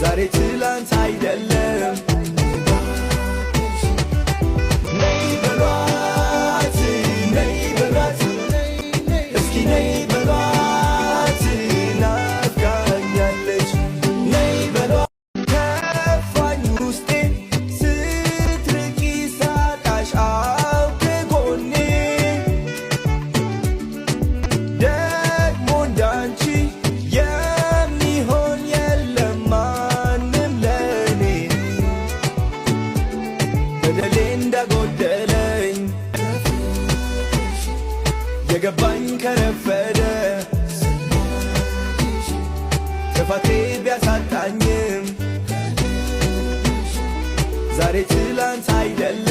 ዛሬ ትላንት አይደለም ነይ በሏት ነይ በሏት እስኪ ነይ በሏት ናፍቃኛለች ነይ በሏት ከፋኝ ውስጤ ስትርቂ ሳጣሽ ከጎኔ ደግሞ እንዳንቺ የሚሆን የለም ማንም ለኔ በደሌ እንዳጎደለኝ የገባኝ ከረፈደ ጥፋቴ ቢያሳጣኝም ዛሬ ትላንት አይደለም